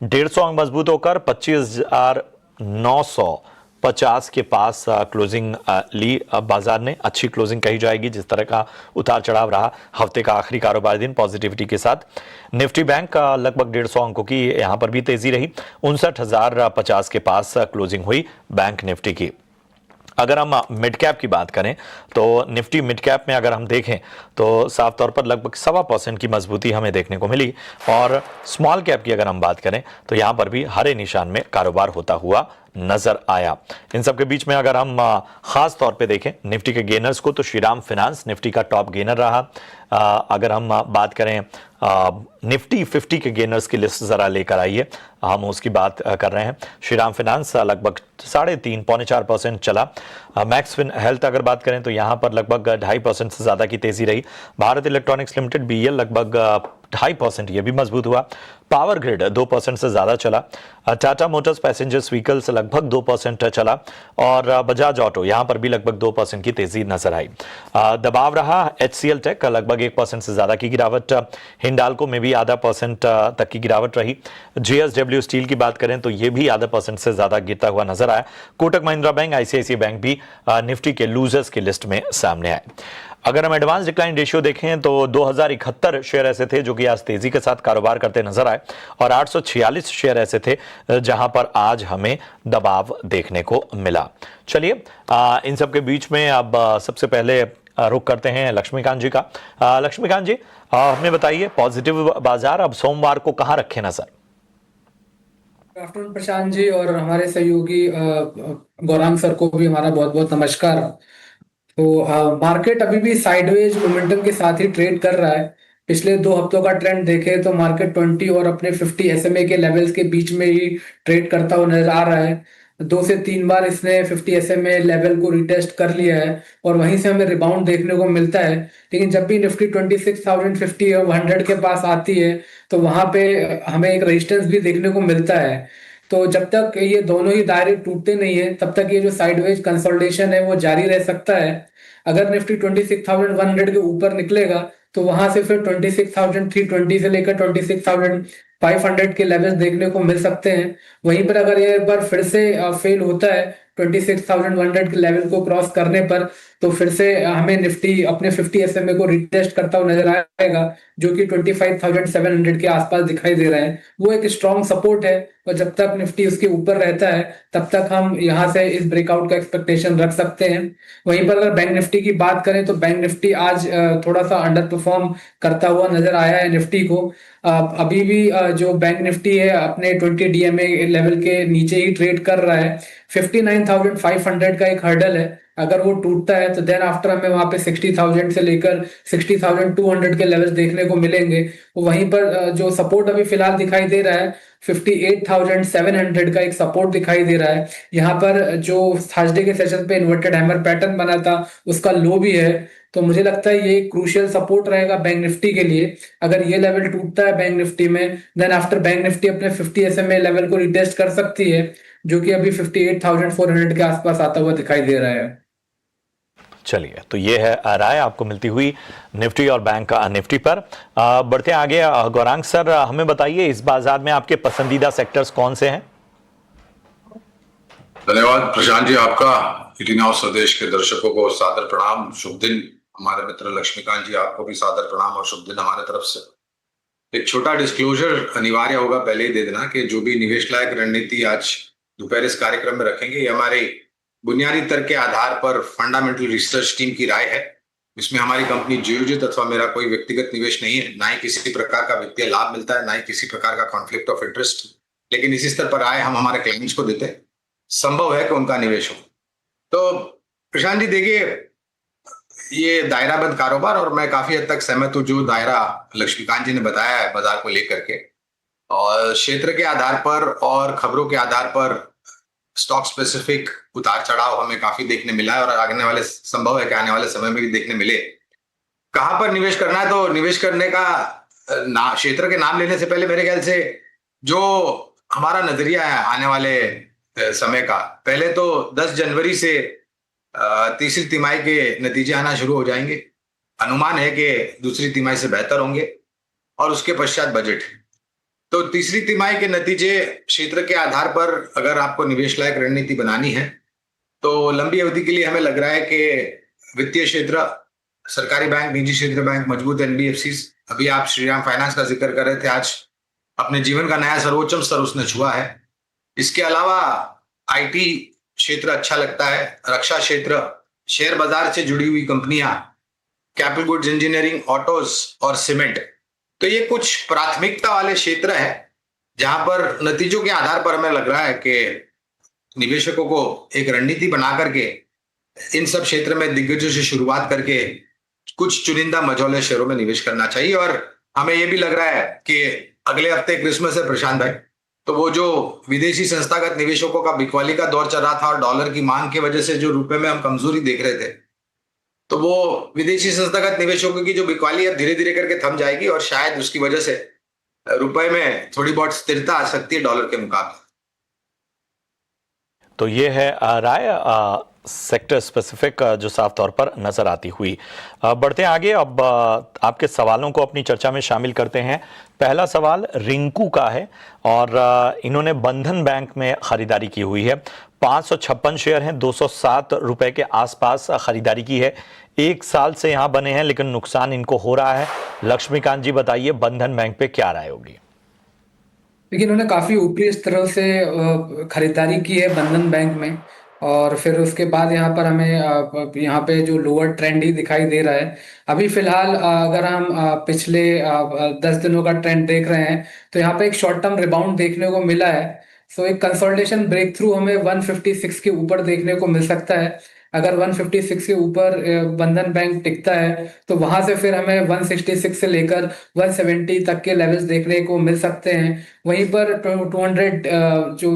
150 अंक मजबूत होकर 25,950 के पास क्लोजिंग ली। बाजार ने अच्छी क्लोजिंग कही जाएगी, जिस तरह का उतार चढ़ाव रहा हफ्ते का आखिरी कारोबार दिन पॉजिटिविटी के साथ। निफ्टी बैंक लगभग 150 अंकों की यहां पर भी तेजी रही। 59,050 के पास क्लोजिंग हुई बैंक निफ्टी की। अगर हम मिड कैप की बात करें तो निफ्टी मिड कैप में अगर हम देखें तो साफ तौर पर लगभग 1.25% की मजबूती हमें देखने को मिली। और स्मॉल कैप की अगर हम बात करें तो यहां पर भी हरे निशान में कारोबार होता हुआ नजर आया। इन सब के बीच में अगर हम खास तौर पे देखें निफ्टी के गेनर्स को, तो श्रीराम फाइनेंस निफ्टी का टॉप गेनर रहा। अगर हम बात करें निफ्टी 50 के गेनर्स की लिस्ट जरा लेकर आइए, हम उसकी बात कर रहे हैं। श्रीराम फाइनेंस लगभग 3.5 पौने 4% चला। मैक्स फिन हेल्थ अगर बात करें तो यहां पर लगभग 2.5% से ज्यादा की तेजी रही। भारत इलेक्ट्रॉनिक्स लिमिटेड बीएल लगभग 2.5%, ये भी मजबूत हुआ। पावर ग्रिड 2% से ज्यादा चला। टाटा मोटर्स पैसेंजर्स व्हीकल्स लगभग 2% चला। और बजाज ऑटो यहां पर भी लगभग 2% की तेजी नजर आई। दबाव रहा एचसीएल टेक लगभग 1% से ज्यादा की गिरावट। हिंडाल्को में भी 0.5% तक की गिरावट रही। जेएसडब्ल्यू स्टील की बात करें तो यह भी 0.5% से ज्यादा गिरता हुआ नजर आया। Kotak Mahindra bank, ICICI bank भी निफ्टी के लूजर्स की लिस्ट में सामने आए। अगर हम एडवांस डिक्लाइन रेशियो देखें तो 2071 शेयर ऐसे थे जो कि आज तेजी के साथ कारोबार करते नजर आए, और 846 शेयर ऐसे थे जहां पर आज हमें दबाव देखने को मिला। चलिए इन सब के बीच में अब सबसे पहले रुक करते हैं लक्ष्मीकांत जी का। लक्ष्मीकांत जी, हमें बताइए पॉजिटिव बाजार अब सोमवार को कहां रखे नजर? गुड आफ्टरनून प्रशांत जी, और हमारे सहयोगी गौरांग सर को भी हमारा बहुत बहुत नमस्कार। तो मार्केट अभी भी साइडवेज मोमेंटम के साथ ही ट्रेड कर रहा है। पिछले 2 हफ्तों का ट्रेंड देखें तो मार्केट 20 और अपने 50 एसएमए के लेवल्स के बीच में ही ट्रेड करता हुआ नजर आ रहा है। 2 से 3 बार इसने 50 एसएमए लेवल को रिटेस्ट कर लिया है और वहीं से हमें रिबाउंड देखने को मिलता है। लेकिन जब भी निफ्टी 26,050 और 100 के पास आती है तो वहां पे हमें एक रेजिस्टेंस भी देखने को मिलता है। तो जब तक ये दोनों ही दायरे टूटते नहीं है तब तक ये जो साइडवेज कंसोलिडेशन है वो जारी रह सकता है। अगर निफ्टी 26,100 के ऊपर निकलेगा तो वहां से फिर 26,320 से लेकर 26,500 के लेवल्स देखने को मिल सकते हैं। वहीं पर अगर ये एक बार फिर से फेल होता है 26,100 के लेवल को क्रॉस करने पर, तो फिर से हमें निफ्टी अपने 50 एसएमए को रिटेस्ट करता हुआ नजर आएगा, जो कि 25,700 के आसपास दिखाई दे रहा है। वो एक स्ट्रॉन्ग सपोर्ट है और जब तक निफ्टी उसके ऊपर रहता है तब तक हम यहाँ से इस ब्रेकआउट का एक्सपेक्टेशन रख सकते हैं। वहीं पर अगर बैंक निफ्टी की बात करें तो बैंक निफ्टी आज थोड़ा सा अंडर परफॉर्म करता हुआ नजर आया है निफ्टी को। अभी भी जो बैंक निफ्टी है अपने 20 डीएमए लेवल के नीचे ही ट्रेड कर रहा है। 59,500 का एक हर्डल है, अगर वो टूटता है तो देन आफ्टर हमें वहां पे 60,000 से लेकर 60,200 के लेवल्स देखने को मिलेंगे। वहीं पर जो सपोर्ट अभी फिलहाल दिखाई दे रहा है 58,700 का एक सपोर्ट दिखाई दे रहा है। यहाँ पर जो थर्सडे के सेशन पे इन्वर्टेड हैमर पैटर्न बना था उसका लो भी है। तो मुझे लगता है ये क्रूशियल सपोर्ट रहेगा बैंक निफ्टी के लिए। अगर ये लेवल टूटता है बैंक निफ्टी में, देन आफ्टर बैंक निफ्टी अपने 50 एसएमए लेवल को रिटेस्ट कर सकती है, जो कि अभी 58,400 के आसपास आता हुआ दिखाई दे रहा है। चलिए, तो ये है राय आपको मिलती हुई निफ्टी और बैंक निफ्टी पर। बढ़ते आगे, गौरांग सर हमें बताइए इस बाजार में आपके पसंदीदा सेक्टर्स कौन से हैं? धन्यवाद प्रशांत जी, आपका 89 स्वदेश के दर्शकों को सादर प्रणाम, शुभ दिन। हमारे मित्र लक्ष्मीकांत जी, आपको भी सादर प्रणाम और शुभ दिन हमारे तरफ से। एक छोटा डिस्क्लोजर अनिवार्य होगा पहले ही दे देना कि जो भी निवेश लायक रणनीति आज दोपहर इस कार्यक्रम में रखेंगे, ये हमारे बुनियादी तर्क के आधार पर फंडामेंटल रिसर्च टीम की राय है। इसमें हमारी कंपनी जीयोजित अथवा मेरा कोई व्यक्तिगत निवेश नहीं है, ना ही किसी प्रकार का वित्तीय लाभ मिलता है, ना ही किसी प्रकार का कॉन्फ्लिक्ट ऑफ इंटरेस्ट। लेकिन इसी स्तर पर राय हम हमारे क्लाइंट्स को देते हैं, संभव है कि उनका निवेश हो। तो प्रशांत जी देखिए, ये दायराबंद कारोबार, और मैं काफी हद तक सहमत हूं जो दायरा लक्ष्मीकांत जी ने बताया है बाजार को लेकर के, और क्षेत्र के आधार पर और खबरों के आधार पर स्टॉक स्पेसिफिक उतार चढ़ाव हमें काफी देखने मिला है और आने वाले संभव है कि आने वाले समय में भी देखने मिले। कहां पर निवेश करना है, तो निवेश करने का क्षेत्र के नाम लेने से पहले मेरे ख्याल से जो हमारा नजरिया है आने वाले समय का, पहले तो 10 जनवरी से तीसरी तिमाही के नतीजे आना शुरू हो जाएंगे। अनुमान है कि दूसरी तिमाही से बेहतर होंगे, और उसके पश्चात बजट। तो तीसरी तिमाही के नतीजे क्षेत्र के आधार पर अगर आपको निवेश लायक रणनीति बनानी है तो लंबी अवधि के लिए हमें लग रहा है कि वित्तीय क्षेत्र, सरकारी बैंक, निजी क्षेत्र बैंक, मजबूत एनबीएफसी, अभी आप श्रीराम फाइनेंस का जिक्र कर रहे थे, आज अपने जीवन का नया सर्वोच्चम स्तर उसने छुआ है। इसके अलावा आईटी क्षेत्र अच्छा लगता है, रक्षा क्षेत्र, शेयर बाजार से जुड़ी हुई कंपनियां, कैपिटल गुड्स, इंजीनियरिंग, ऑटोज और सीमेंट। तो ये कुछ प्राथमिकता वाले क्षेत्र है जहां पर नतीजों के आधार पर हमें लग रहा है कि निवेशकों को एक रणनीति बना करके इन सब क्षेत्र में दिग्गजों से शुरुआत करके कुछ चुनिंदा मझौले शेयरों में निवेश करना चाहिए। और हमें यह भी लग रहा है कि अगले हफ्ते क्रिसमस है प्रशांत भाई, तो वो जो विदेशी संस्थागत निवेशकों का बिकवाली का दौर चल रहा था और डॉलर की मांग की वजह से जो रुपए में हम कमजोरी देख रहे थे, तो वो विदेशी संस्थागत निवेशकों की जो बिकवाली अब धीरे धीरे करके थम जाएगी और शायद उसकी वजह से रुपए में थोड़ी बहुत स्थिरता आ सकती है डॉलर के मुकाबले। तो ये है राय सेक्टर स्पेसिफिक जो साफ तौर पर नजर आती हुई। बढ़ते हैं आगे, अब आपके सवालों को अपनी चर्चा में शामिल करते हैं। पहला सवाल रिंकू का है और इन्होंने बंधन बैंक में खरीदारी की हुई है। 556 शेयर हैं, 207 रुपए के आसपास खरीदारी की है। 1 साल से यहां बने हैं लेकिन नुकसान इनको हो रहा है। लक्ष्मीकांत जी बताइए बंधन बैंक पे क्या राय होगी? लेकिन उन्होंने काफी ऊपरी स्तर से खरीदारी की है बंधन बैंक में, और फिर उसके बाद यहाँ पर हमें यहाँ पे जो लोअर ट्रेंड ही दिखाई दे रहा है। अभी फिलहाल अगर हम पिछले 10 दिनों का ट्रेंड देख रहे हैं तो यहाँ पे एक शॉर्ट टर्म रिबाउंड देखने को मिला है। सो एक कंसोलिडेशन ब्रेक थ्रू हमें 156 के ऊपर देखने को मिल सकता है। अगर 156 के ऊपर बंधन बैंक टिकता है तो वहां से फिर हमें 166 से लेकर 170 तक के लेवल्स देखने को मिल सकते हैं। वहीं पर 200 जो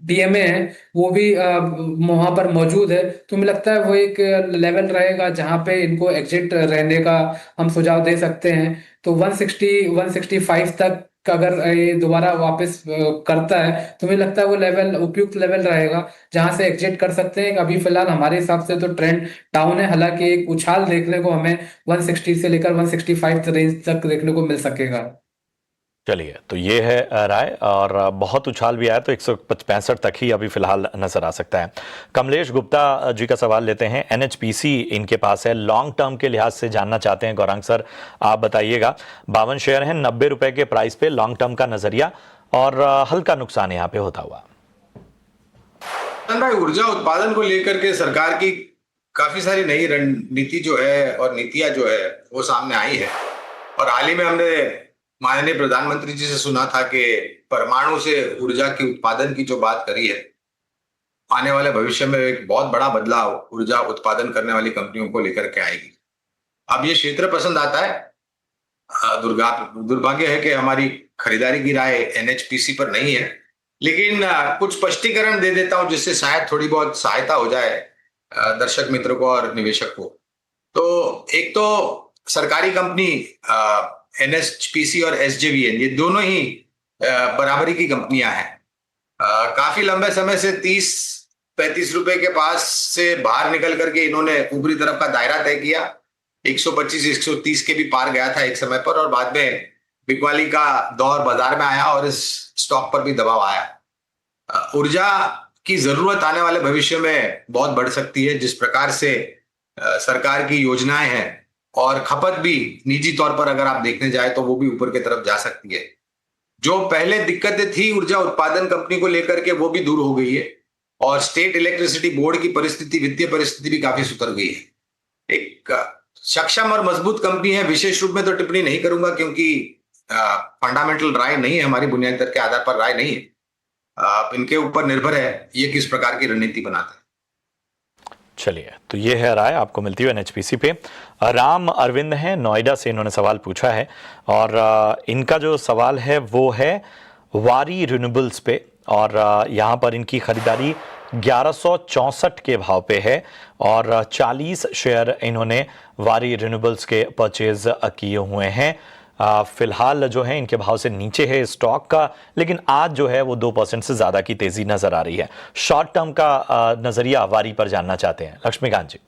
डीएमए है वो भी वहां पर मौजूद है। तो मुझे लगता है वो एक लेवल रहेगा जहां पे इनको एग्जिट रहने का हम सुझाव दे सकते हैं। तो 160 165 तक अगर ये दोबारा वापस करता है तो मुझे लगता है वो लेवल उपयुक्त लेवल रहेगा जहां से एग्जिट कर सकते हैं। अभी फिलहाल हमारे हिसाब से तो ट्रेंड डाउन है, हालांकि एक उछाल देखने को हमें 160 से लेकर 165 रेंज तक देखने को मिल सकेगा। चलिए, तो ये है राय, और बहुत उछाल भी आया तो 165 तक ही अभी फिलहाल नजर आ सकता है। कमलेश गुप्ता जी का सवाल लेते हैं। एनएचपीसी इनके पास है, लॉन्ग टर्म के लिहाज से जानना चाहते हैं गौरांग सर, आप बताइएगा। 52 शेयर हैं, 90 रुपए के प्राइस पे, लॉन्ग टर्म का नजरिया और हल्का नुकसान यहाँ पे होता हुआ। भाई, ऊर्जा उत्पादन को लेकर के सरकार की काफी सारी नई रणनीति जो है और नीतियां जो है वो सामने आई है। और हाल ही में हमने माननीय प्रधानमंत्री जी से सुना था कि परमाणु से ऊर्जा की उत्पादन की जो बात करी है, आने वाले भविष्य में एक बहुत बड़ा बदलाव ऊर्जा उत्पादन करने वाली कंपनियों को लेकर के आएगी। अब ये क्षेत्र पसंद आता है। दुर्भाग्य है कि हमारी खरीदारी की राय एनएचपीसी पर नहीं है, लेकिन कुछ स्पष्टीकरण दे देता हूं जिससे शायद थोड़ी बहुत सहायता हो जाए दर्शक मित्र को और निवेशक को। तो एक तो सरकारी कंपनी एनएचपीसी और एसजेवीएन, ये दोनों ही बराबरी की कंपनियां हैं। काफी लंबे समय से 30-35 रुपए के पास से बाहर निकल करके इन्होंने ऊपरी तरफ का दायरा तय किया। 125-130 के भी पार गया था एक समय पर, और बाद में बिकवाली का दौर बाजार में आया और इस स्टॉक पर भी दबाव आया। ऊर्जा की जरूरत आने वाले भविष्य में बहुत बढ़ सकती है, जिस प्रकार से सरकार की योजनाएं हैं, और खपत भी निजी तौर पर अगर आप देखने जाए तो वो भी ऊपर की तरफ जा सकती है। जो पहले दिक्कतें थी ऊर्जा उत्पादन कंपनी को लेकर के वो भी दूर हो गई है, और स्टेट इलेक्ट्रिसिटी बोर्ड की परिस्थिति, वित्तीय परिस्थिति भी काफी सुधर गई है। एक सक्षम और मजबूत कंपनी है। विशेष रूप में तो टिप्पणी नहीं करूंगा क्योंकि फंडामेंटल राय नहीं है, हमारी बुनियादी तर्क के आधार पर राय नहीं है। इनके ऊपर निर्भर है ये किस प्रकार की रणनीति बनाते हैं। चलिए, तो ये है राय आपको मिलती है एनएचपीसी पे। राम अरविंद हैं, नोएडा से, इन्होंने सवाल पूछा है और इनका जो सवाल है वो है वारी रिन्यूएबल्स पे, और यहाँ पर इनकी खरीदारी 1164 के भाव पे है और 40 शेयर इन्होंने वारी रिन्यूएबल्स के परचेज किए हुए हैं। फिलहाल जो है इनके भाव से नीचे है स्टॉक का, लेकिन आज जो है वो 2% से ज्यादा की तेजी नजर आ रही है। शॉर्ट टर्म का नजरिया वारी पर जानना चाहते हैं लक्ष्मीकांत जी।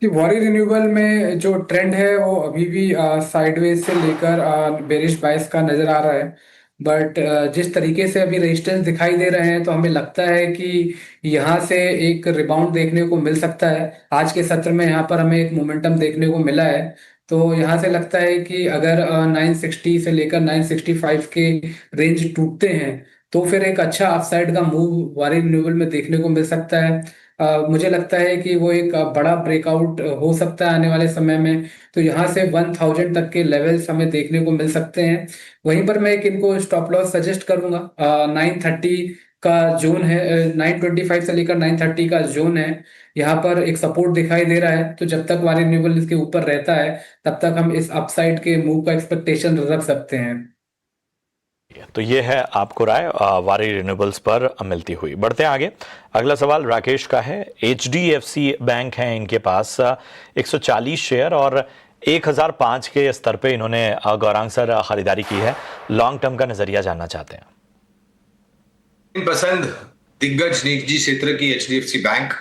कि वॉरी रिन्यूएबल में जो ट्रेंड है वो अभी भी साइडवेज से लेकर बेरिश बायस का नजर आ रहा है। बट जिस तरीके से अभी रेजिस्टेंस दिखाई दे रहे हैं तो हमें लगता है कि यहाँ से एक रिबाउंड देखने को मिल सकता है। आज के सत्र में यहाँ पर हमें एक मोमेंटम देखने को मिला है। तो यहाँ से लगता है कि अगर 960 से लेकर 965 के रेंज टूटते हैं तो फिर एक अच्छा अपसाइड का मूव वारी रिन्यूएबल में देखने को मिल सकता है। मुझे लगता है कि वो एक बड़ा ब्रेकआउट हो सकता है आने वाले समय में। तो यहाँ से 1000 तक के लेवल्स हमें देखने को मिल सकते हैं। वहीं पर मैं एक इनको स्टॉप लॉस सजेस्ट करूंगा। 930 का जोन है, 925 से लेकर 930 का जोन है। यहाँ पर एक सपोर्ट दिखाई दे रहा है, तो जब तक वारी रिन्यूएबल इसके ऊपर रहता है तब तक हम इस अपसाइड के मूव का एक्सपेक्टेशन रख सकते हैं। तो ये है आपको राय वारी रिन्यूएबल्स पर मिलती हुई। बढ़ते हैं आगे। अगला सवाल राकेश का है। HDFC बैंक है इनके पास 140 शेयर और 1005 के स्तर पे इन्होंने गौरांग सर खरीदारी की है। लॉन्ग टर्म का नजरिया जानना चाहते हैं। पसंद दिग्गज निजी क्षेत्र की HDFC बैंक,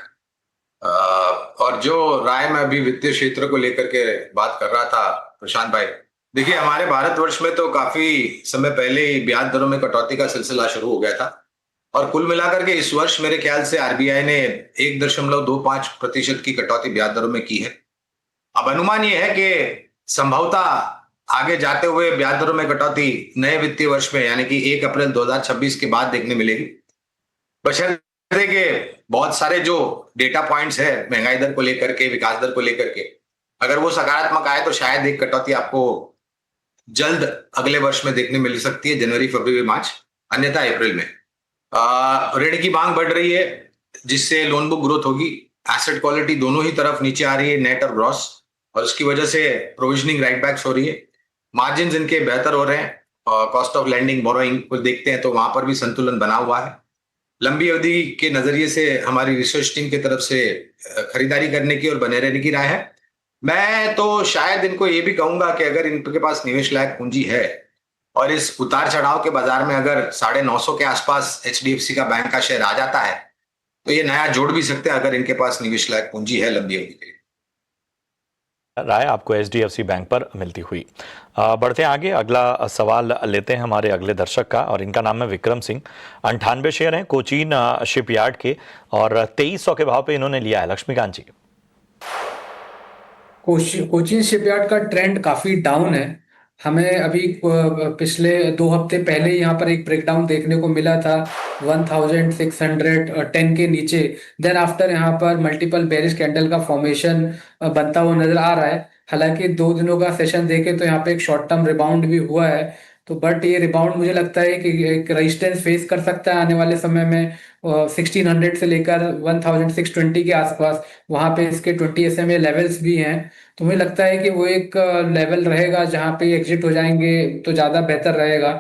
और जो राय में अभी वित्तीय क्षेत्र को लेकर के बात कर रहा था प्रशांत भाई, देखिए हमारे भारतवर्ष में तो काफी समय पहले ही ब्याज दरों में कटौती का सिलसिला शुरू हो गया था और कुल मिलाकर के इस वर्ष मेरे ख्याल से RBI ने 1.25% की कटौती ब्याज दरों में की है। अब अनुमान यह है कि संभवतः आगे जाते हुए ब्याज दरों में कटौती नए वित्तीय वर्ष में यानी कि 1 अप्रैल 2026 के बाद देखने मिलेगी, बशर्ते कि बहुत सारे जो डेटा पॉइंट्स है महंगाई दर को लेकर के, विकास दर को लेकर के, अगर वो सकारात्मक आए तो शायद एक कटौती आपको जल्द अगले वर्ष में देखने मिल सकती है, जनवरी, फरवरी, मार्च, अन्यथा अप्रैल में। ऋण की मांग बढ़ रही है जिससे लोन बुक ग्रोथ होगी। एसेट क्वालिटी दोनों ही तरफ नीचे आ रही है, नेट और ग्रॉस, और उसकी वजह से प्रोविजनिंग राइट बैक्स हो रही है। मार्जिन इनके बेहतर हो रहे हैं और कॉस्ट ऑफ लैंडिंग बोरोइंग को देखते हैं तो वहां पर भी संतुलन बना हुआ है। लंबी अवधि के नजरिए से हमारी रिसर्च टीम की तरफ से खरीदारी करने की और बने रहने की राय है। मैं तो शायद इनको ये भी कहूंगा कि अगर इनके पास निवेश लायक पूंजी है और इस उतार चढ़ाव के बाजार में अगर 950 के आसपास HDFC का बैंक का शेयर आ जाता है तो ये नया जोड़ भी सकते हैं अगर इनके पास निवेश लायक पूंजी है लंबी अवधि के लिए। राय आपको HDFC बैंक पर मिलती हुई। बढ़ते हैं आगे। अगला सवाल लेते हैं हमारे अगले दर्शक का और इनका नाम है विक्रम सिंह। 98 शेयर हैं कोचीन शिपयार्ड के और 2300 के भाव पे इन्होंने लिया है। लक्ष्मीकांत जी, कोचीन शिपयार्ड का ट्रेंड काफी डाउन है। हमें अभी पिछले 2 हफ्ते पहले यहाँ पर एक ब्रेकडाउन देखने को मिला था 1610 के नीचे। देन आफ्टर यहाँ पर मल्टीपल बेरिश कैंडल का फॉर्मेशन बनता हुआ नजर आ रहा है। हालांकि 2 दिनों का सेशन देखे तो यहाँ पे एक शॉर्ट टर्म रिबाउंड भी हुआ है। तो बट ये रिबाउंड मुझे लगता है कि एक रेजिस्टेंस फेस कर सकता है आने वाले समय में। 1600 से लेकर 1620 के आसपास वहां पे इसके 20 SMA लेवल्स भी हैं। तो मुझे लगता है कि वो एक लेवल रहेगा जहाँ पे एग्जिट हो जाएंगे तो ज़्यादा बेहतर रहेगा।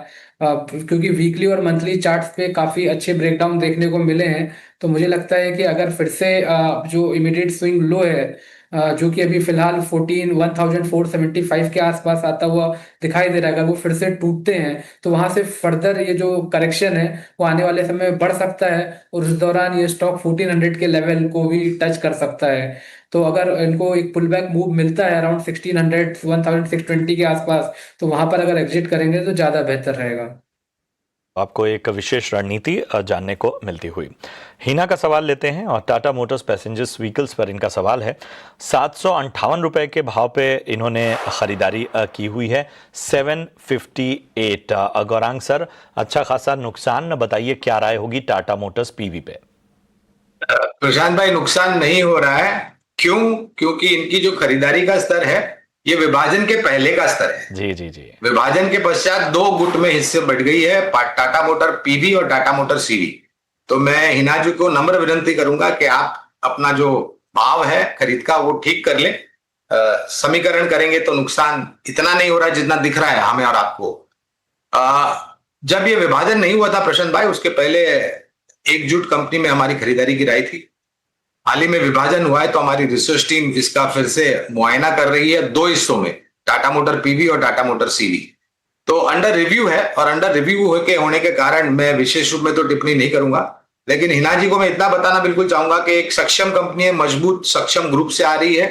क्योंकि वीकली और मंथली चार्ट्स पे काफ़ी अच्छे ब्रेकडाउन देखने को मिले हैं। तो मुझे लगता है कि अगर फिर से जो इमीडिएट स्विंग लो है जो कि अभी फिलहाल 14,475 के आसपास आता हुआ दिखाई दे रहा है, अगर वो फिर से टूटते हैं तो वहां से फर्दर ये जो करेक्शन है वो आने वाले समय में बढ़ सकता है और उस दौरान ये स्टॉक 1400 के लेवल को भी टच कर सकता है। तो अगर इनको एक पुल बैक मूव मिलता है अराउंड 1600 1620 के आसपास तो वहां पर अगर एग्जिट करेंगे तो ज्यादा बेहतर रहेगा। आपको एक विशेष रणनीति जानने को मिलती हुई। हिना का सवाल लेते हैं और टाटा मोटर्स पैसेंजर्स व्हीकल्स पर इनका सवाल है। 758 रुपए के भाव पे इन्होंने खरीदारी की हुई है। 758। गौरांग सर, अच्छा खासा नुकसान, बताइए क्या राय होगी टाटा मोटर्स PV पे? प्रशांत भाई, नुकसान नहीं हो रहा है। क्यों? क्योंकि इनकी जो खरीदारी का स्तर है ये विभाजन के पहले का स्तर है। जी जी जी। विभाजन के पश्चात 2 गुट में हिस्से बढ़ गई है, टाटा मोटर PV और टाटा मोटर CV। तो मैं हिना जी को नम्र विनती करूंगा कि आप अपना जो भाव है खरीद का वो ठीक कर ले। समीकरण करेंगे तो नुकसान इतना नहीं हो रहा जितना दिख रहा है हमें और आपको। जब ये विभाजन नहीं हुआ था प्रशांत भाई, उसके पहले एकजुट कंपनी में हमारी खरीदारी की राय थी। हाल ही में विभाजन हुआ है तो हमारी रिसर्च टीम इसका फिर से मुआयना कर रही है 2 हिस्सों में, टाटा मोटर PV और टाटा मोटर CV। तो अंडर रिव्यू है और अंडर रिव्यू होने के कारण मैं विशेष रूप में तो टिप्पणी नहीं करूंगा, लेकिन हिना जी को मैं इतना बताना बिल्कुल चाहूंगा कि एक सक्षम कंपनी है, मजबूत सक्षम ग्रुप से आ रही है,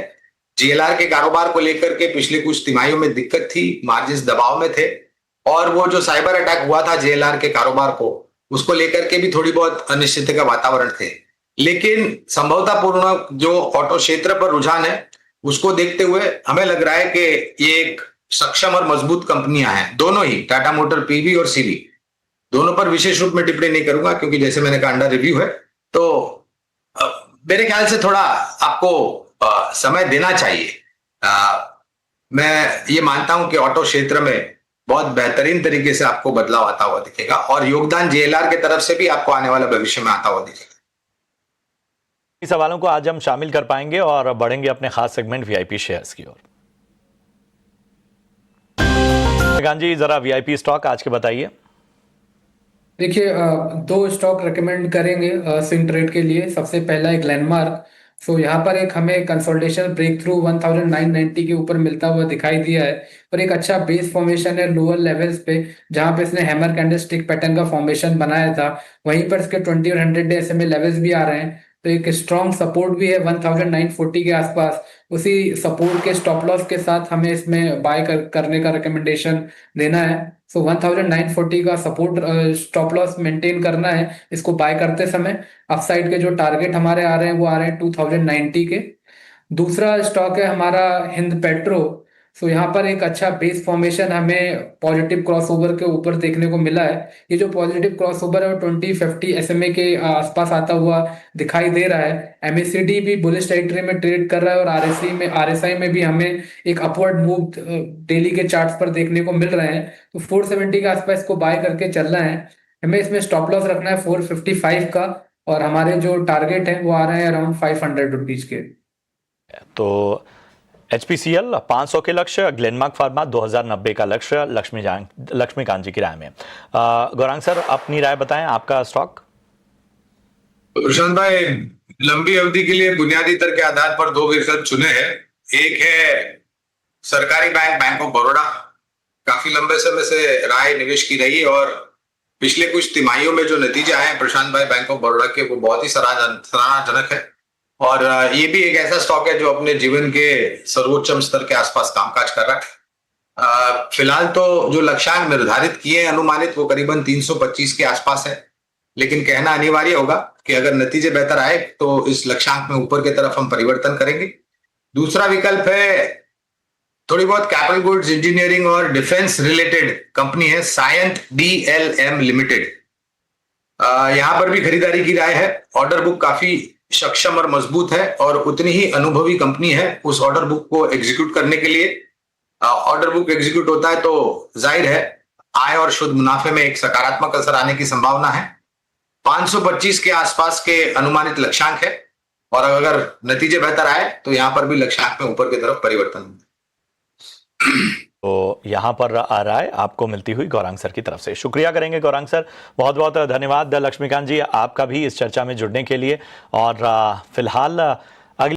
जेएलआर के कारोबार को लेकर के पिछले कुछ तिमाहियों में दिक्कत थी, मार्जिन दबाव में थे, और वो जो साइबर अटैक हुआ था जेएलआर के कारोबार को, उसको लेकर के भी थोड़ी बहुत अनिश्चितता का वातावरण थे। लेकिन संभवतापूर्ण जो ऑटो क्षेत्र पर रुझान है उसको देखते हुए हमें लग रहा है कि ये एक सक्षम और मजबूत कंपनियां हैं, दोनों ही, टाटा मोटर पीवी और सीवी। दोनों पर विशेष रूप में टिप्पणी नहीं करूंगा क्योंकि जैसे मैंने कहा अंडर रिव्यू है, तो मेरे ख्याल से थोड़ा आपको समय देना चाहिए। मैं ये मानता हूं कि ऑटो क्षेत्र में बहुत बेहतरीन तरीके से आपको बदलाव आता हुआ दिखेगा और योगदान जेएलआर की तरफ से भी आपको आने वाले भविष्य में आता हुआ दिखेगा। इस सवालों को आज हम शामिल कर पाएंगे और बढ़ेंगे अपने खास सेगमेंट वीआईपी शेयर्स की ओर। लक्ष्मीकांत जी, जरा वीआईपी स्टॉक आज के बताइए। देखिए, दो स्टॉक रेकमेंड करेंगे स्विंग ट्रेड के लिए। सबसे पहला है ग्लेनमार्क। सो यहाँ पर एक हमें कंसोलिडेशन ब्रेक थ्रू 1990 के ऊपर मिलता हुआ दिखाई दिया है और एक अच्छा बेस फॉर्मेशन है लोअर लेवल्स पे, जहां पे इसने हैमर कैंडलस्टिक पैटर्न का फॉर्मेशन बनाया था। वहीं पर इसके 20 और 100 डे SMA लेवल्स भी आ रहे हैं, तो एक स्ट्रॉन्ग सपोर्ट भी है 1940 के आसपास। उसी सपोर्ट के स्टॉप लॉस के साथ हमें इसमें बाय करने का रिकमेंडेशन देना है। सो 1940 का सपोर्ट स्टॉप लॉस मेंटेन करना है इसको बाय करते समय। अपसाइड के जो टारगेट हमारे आ रहे हैं वो आ रहे हैं 2090 के। दूसरा स्टॉक है हमारा हिंद पेट्रो। सो यहाँ पर एक अच्छा बेस फॉर्मेशन हमें पॉजिटिव क्रॉसओवर के ऊपर देखने को मिला है। ये जो पॉजिटिव क्रॉसओवर है वो 2050 SMA के आसपास आता हुआ दिखाई दे रहा है। MACD भी बुलिश टेरिटरी में ट्रेड कर रहा है और RSI में भी हमें एक अपवर्ड मूव डेली के चार्ट्स पर देखने को मिल रहे हैं। तो 470 के आसपास इसको बाय करके चलना है। हमें इसमें स्टॉप लॉस रखना है 455 का, और हमारे जो टारगेट है वो आ रहे हैं अराउंड 500 रुपीज के। तो HPCL 500 के लक्ष्य, ग्लेनमार्क फार्मा 2090 का लक्ष्य लक्ष्मीकांत जी की राय में। गौरांग सर, अपनी राय बताएं, आपका स्टॉक। प्रशांत भाई, लंबी अवधि के लिए बुनियादी दर के आधार पर दो विकल्प चुने हैं। एक है सरकारी बैंक ऑफ बड़ौदा। काफी लंबे समय से राय निवेश की रही और पिछले कुछ तिमाहियों में जो नतीजे आए हैं प्रशांत भाई बैंक ऑफ बड़ौदा के, वो बहुत ही सराहनाजनक है। और ये भी एक ऐसा स्टॉक है जो अपने जीवन के सर्वोच्च स्तर के आसपास कामकाज कर रहा है। फिलहाल तो जो लक्ष्यांक निर्धारित किए हैं अनुमानित, वो करीबन 325 के आसपास है, लेकिन कहना अनिवार्य होगा कि अगर नतीजे बेहतर आए तो इस लक्ष्यांक में ऊपर की तरफ हम परिवर्तन करेंगे। दूसरा विकल्प है थोड़ी बहुत कैपिटल गुड्स, इंजीनियरिंग और डिफेंस रिलेटेड कंपनी है सायंत DLM लिमिटेड। यहां पर भी खरीदारी की राय है। ऑर्डर बुक काफी सक्षम और मजबूत है और उतनी ही अनुभवी कंपनी है उस ऑर्डर बुक को एग्जीक्यूट करने के लिए। ऑर्डर बुक एग्जीक्यूट होता है तो जाहिर है आय और शुद्ध मुनाफे में एक सकारात्मक असर आने की संभावना है। 525 के आसपास के अनुमानित लक्ष्यांक है और अगर नतीजे बेहतर आए तो यहां पर भी लक्ष्यांक में ऊपर की तरफ परिवर्तन। तो यहाँ पर आ रहा है आपको मिलती हुई गौरांग सर की तरफ से। शुक्रिया करेंगे गौरांग सर, बहुत बहुत धन्यवाद। लक्ष्मीकांत जी, आपका भी इस चर्चा में जुड़ने के लिए। और फिलहाल